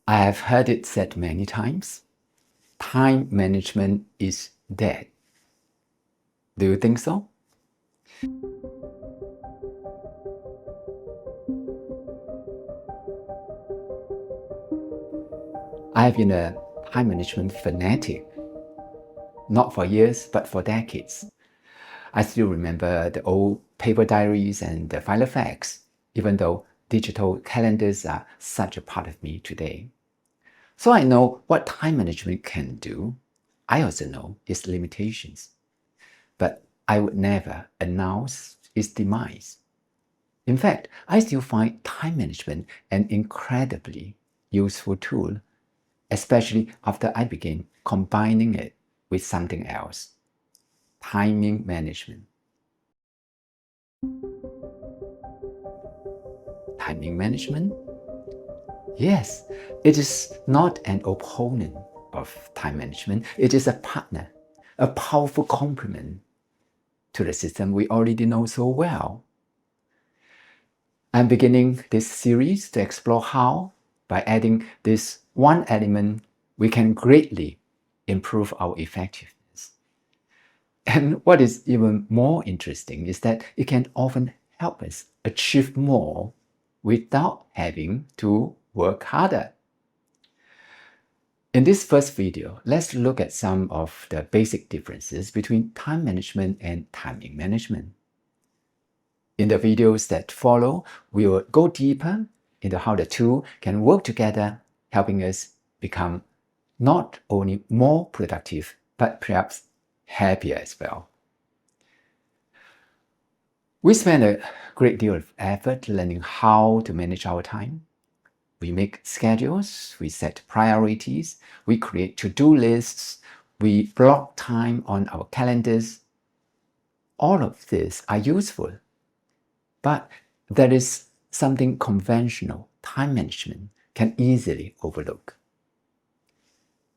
I have heard it said many times, time management is dead. Do you think so? I have been a time management fanatic, not for years, but for decades. I still remember the old paper diaries and the Filofax, even though digital calendars are such a part of me today. So I know what time management can do. I also know its limitations. But I would never announce its demise. In fact, I still find time management an incredibly useful tool, especially after I began combining it with something else, timing management. Timing management? Yes, it is not an opponent of time management. It is a partner, a powerful complement to the system we already know so well. I'm beginning this series to explore how, by adding this one element, we can greatly improve our effectiveness. And what is even more interesting is that it can often help us achieve more without having to work harder. In this first video, let's look at some of the basic differences between time management and timing management. In the videos that follow, we will go deeper into how the two can work together, helping us become not only more productive, but perhaps happier as well. We spend a great deal of effort learning how to manage our time. We make schedules, we set priorities, we create to-do lists, we block time on our calendars. All of these are useful. But there is something conventional time management can easily overlook.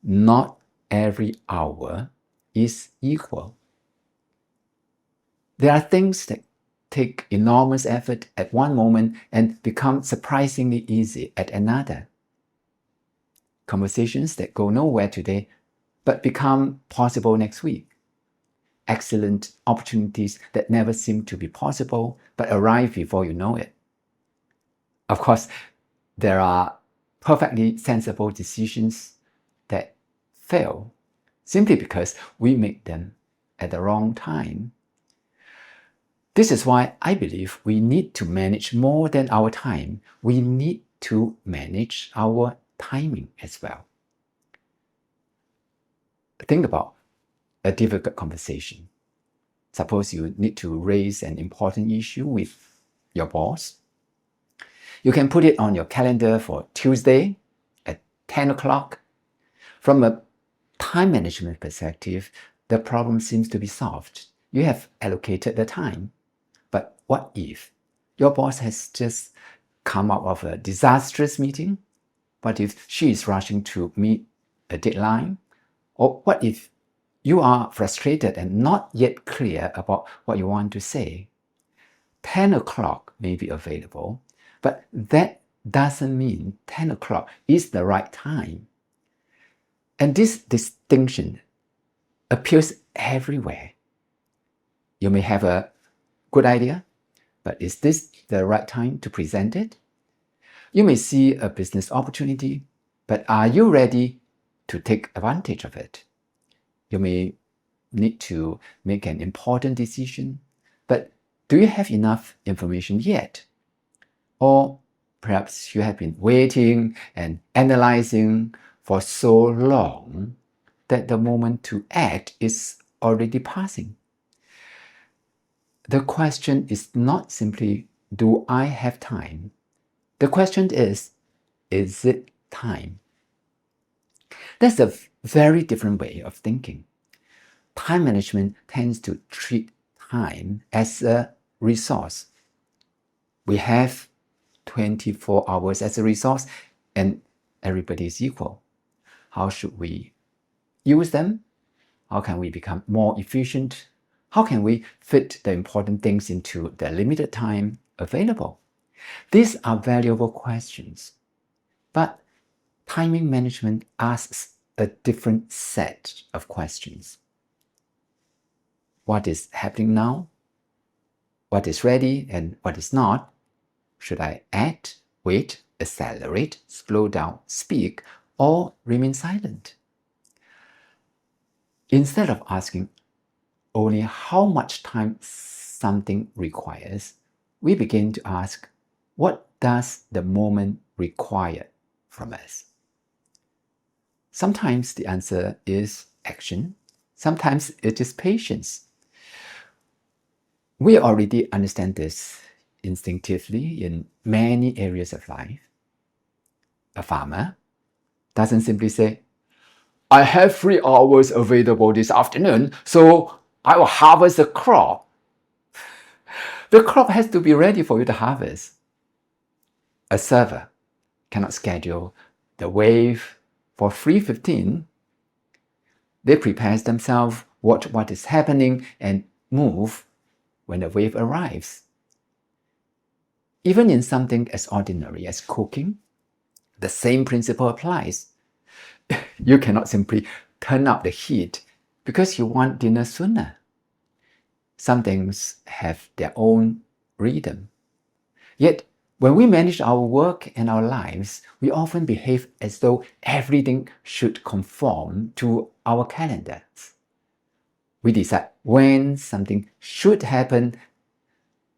Not every hour is equal. There are things that take enormous effort at one moment and become surprisingly easy at another. Conversations that go nowhere today but become possible next week. Excellent opportunities that never seem to be possible but arrive before you know it. Of course, there are perfectly sensible decisions that fail simply because we make them at the wrong time. This is why I believe we need to manage more than our time. We need to manage our timing as well. Think about a difficult conversation. Suppose you need to raise an important issue with your boss. You can put it on your calendar for Tuesday at 10 o'clock. From a time management perspective, the problem seems to be solved. You have allocated the time. But what if your boss has just come out of a disastrous meeting? What if she is rushing to meet a deadline? Or what if you are frustrated and not yet clear about what you want to say? 10 o'clock may be available, but that doesn't mean 10 o'clock is the right time. And this distinction appears everywhere. You may have a good idea, but is this the right time to present it? You may see a business opportunity, but are you ready to take advantage of it? You may need to make an important decision, but do you have enough information yet? Or perhaps you have been waiting and analyzing for so long that the moment to act is already passing. The question is not simply, do I have time? The question is it time? That's a very different way of thinking. Time management tends to treat time as a resource. We have 24 hours as a resource and everybody is equal. How should we use them? How can we become more efficient? How can we fit the important things into the limited time available? These are valuable questions. But timing management asks a different set of questions. What is happening now? What is ready and what is not? Should I act, wait, accelerate, slow down, speak, or remain silent? Instead of asking only how much time something requires, we begin to ask, what does the moment require from us? Sometimes the answer is action. Sometimes it is patience. We already understand this instinctively in many areas of life. A farmer doesn't simply say, I have 3 hours available this afternoon, so I will harvest the crop. The crop has to be ready for you to harvest. A server cannot schedule the wave for 3:15. They prepare themselves, watch what is happening, and move when the wave arrives. Even in something as ordinary as cooking, the same principle applies. You cannot simply turn up the heat because you want dinner sooner. Some things have their own rhythm. Yet, when we manage our work and our lives, we often behave as though everything should conform to our calendars. We decide when something should happen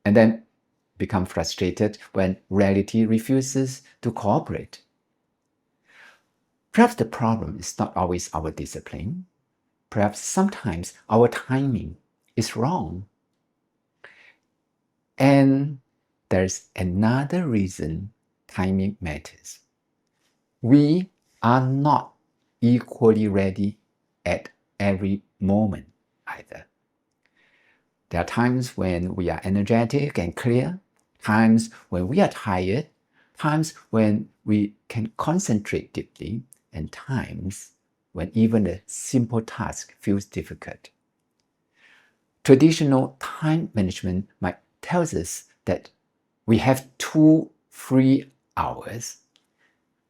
and then become frustrated when reality refuses to cooperate. Perhaps the problem is not always our discipline. Perhaps sometimes our timing is wrong. And there's another reason timing matters. We are not equally ready at every moment either. There are times when we are energetic and clear, times when we are tired, times when we can concentrate deeply, and times when even a simple task feels difficult. Traditional time management might tell us that we have 2 free hours.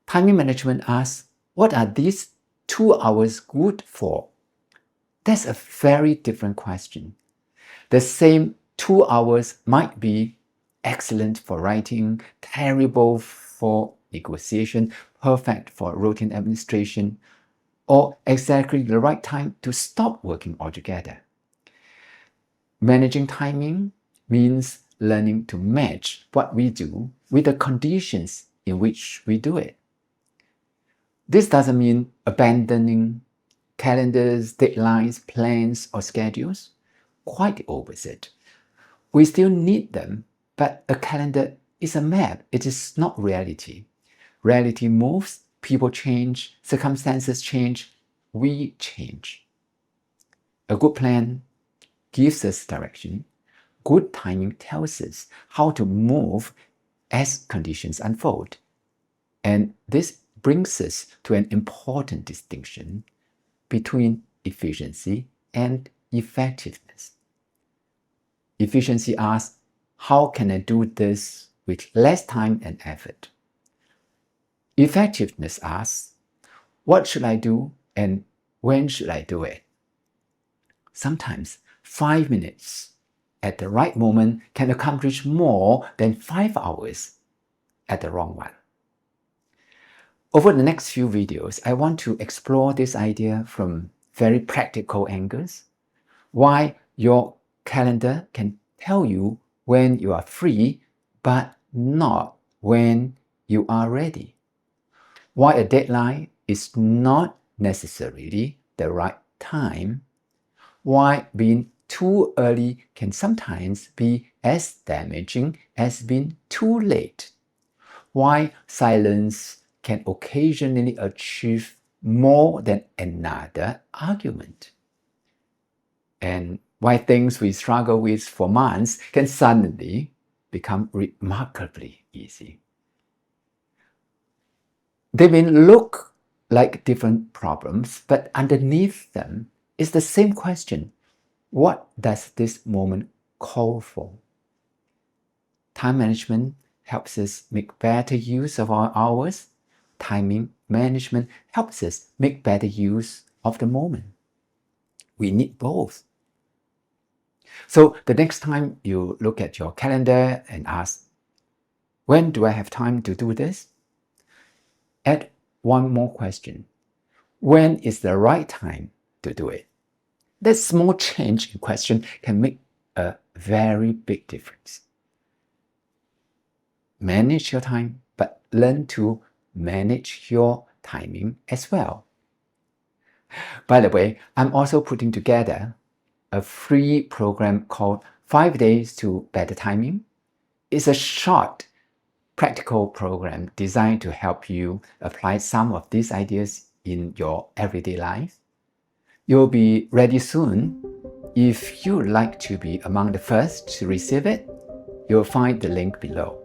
Timing management asks, what are these 2 hours good for? That's a very different question. The same 2 hours might be excellent for writing, terrible for negotiation, perfect for routine administration, or exactly the right time to stop working altogether. Managing timing means learning to match what we do with the conditions in which we do it. This doesn't mean abandoning calendars, deadlines, plans, or schedules. Quite the opposite. We still need them, but a calendar is a map. It is not reality. Reality moves, people change, circumstances change, we change. A good plan gives us direction. Good timing tells us how to move as conditions unfold. And this brings us to an important distinction between efficiency and effectiveness. Efficiency asks, how can I do this with less time and effort? Effectiveness asks, what should I do and when should I do it? Sometimes 5 minutes at the right moment can accomplish more than 5 hours at the wrong one. Over the next few videos, I want to explore this idea from very practical angles. Why your calendar can tell you when you are free, but not when you are ready. Why a deadline is not necessarily the right time. Why being too early can sometimes be as damaging as being too late. Why silence can occasionally achieve more than another argument. And why things we struggle with for months can suddenly become remarkably easy. They may look like different problems, but underneath them is the same question. What does this moment call for? Time management helps us make better use of our hours. timing management helps us make better use of the moment. We need both. So the next time you look at your calendar and ask, when do I have time to do this? Add one more question. When is the right time to do it? That small change in question can make a very big difference. Manage your time, but learn to manage your timing as well. By the way, I'm also putting together a free program called 5 Days to Better Timing. It's a short, practical program designed to help you apply some of these ideas in your everyday life. You'll be ready soon. If you'd like to be among the first to receive it, you'll find the link below.